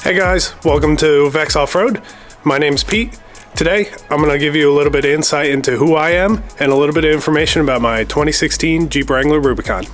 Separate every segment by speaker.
Speaker 1: Hey guys, welcome to Vex Off-Road. My name's Pete. Today, I'm going to give you a little bit of insight into who I am and a little bit of information about my 2016 Jeep Wrangler Rubicon.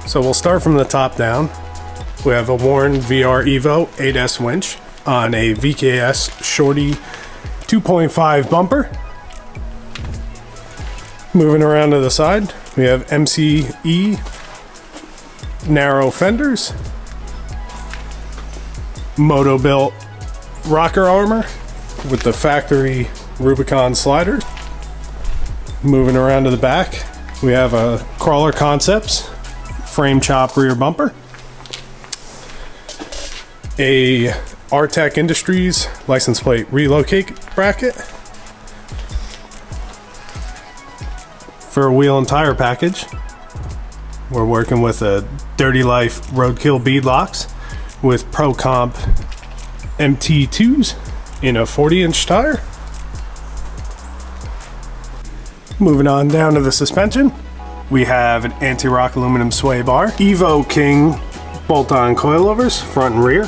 Speaker 1: So we'll start from the top down. We have a Warn VR Evo 8S winch on a VKS Shorty 2.5 bumper. Moving around to the side, we have MCE narrow fenders, Moto-built rocker armor with the factory Rubicon sliders. Moving around to the back, we have a Crawler Concepts frame chop rear bumper, a Artec Industries license plate relocate bracket. For a wheel and tire package, we're working with a Dirty Life Roadkill bead locks with Pro Comp MT2s in a 40-inch tire. Moving on down to the suspension, we have an anti-rock aluminum sway bar, Evo King bolt-on coilovers, front and rear,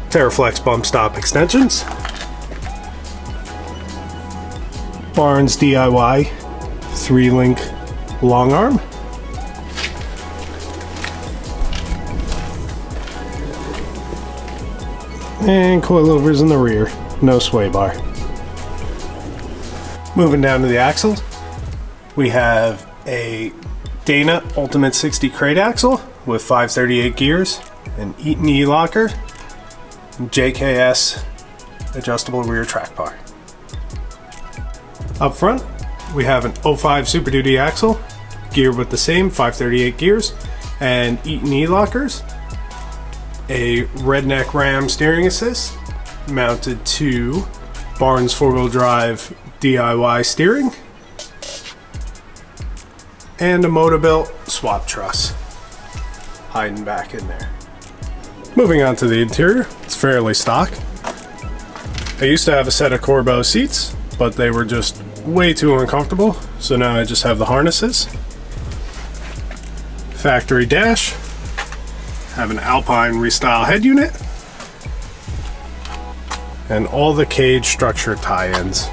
Speaker 1: TerraFlex bump stop extensions, Barnes DIY 3-link long arm, and coilovers in the rear, no sway bar. Moving down to the axles, we have a Dana Ultimate 60 crate axle with 538 gears, an Eaton E-locker, and JKS adjustable rear track bar. Up front, we have an 05 Super Duty axle, geared with the same 538 gears and Eaton E-lockers, a Redneck Ram steering assist mounted to Barnes 4-wheel drive DIY steering, and a Moto-built swap truss hiding back in there. Moving on to the interior, it's fairly stock. I used to have a set of Corbeau seats, but they were just way too uncomfortable, so now I just have the harnesses. Factory dash, have an Alpine Restyle head unit, and all the cage structure tie-ins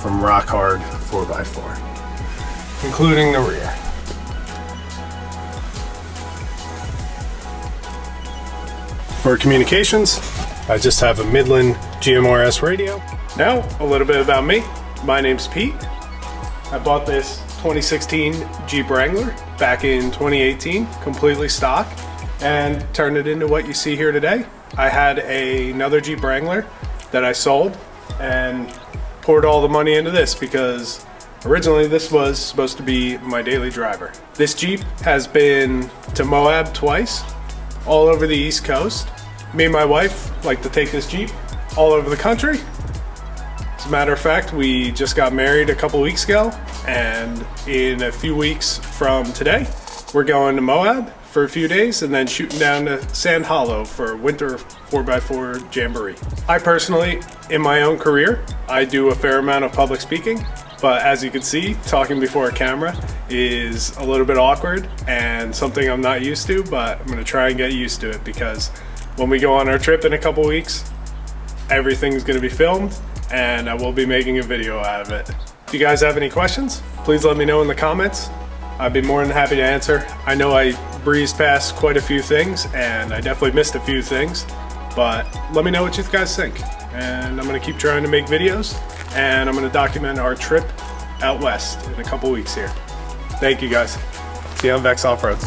Speaker 1: from Rock Hard 4x4, including the rear. For communications, I just have a Midland GMRS radio. Now, a little bit about me. My name's Pete. I bought this 2016 Jeep Wrangler back in 2018, completely stock, and turned it into what you see here today. I had another Jeep Wrangler that I sold and poured all the money into this because originally this was supposed to be my daily driver. This Jeep has been to Moab twice, all over the East Coast. Me and my wife like to take this Jeep all over the country. As a matter of fact, we just got married a couple weeks ago, and in a few weeks from today, we're going to Moab for a few days and then shooting down to Sand Hollow for winter 4x4 jamboree. I personally, in my own career, I do a fair amount of public speaking, but as you can see, talking before a camera is a little bit awkward and something I'm not used to, but I'm gonna try and get used to it because when we go on our trip in a couple weeks, everything's gonna be filmed and I will be making a video out of it. If you guys have any questions, please let me know in the comments. I'd be more than happy to answer. I know I breezed past quite a few things and I definitely missed a few things, but let me know what you guys think. And I'm gonna keep trying to make videos and I'm gonna document our trip out west in a couple weeks here. Thank you guys. See you on Vex Off-Road.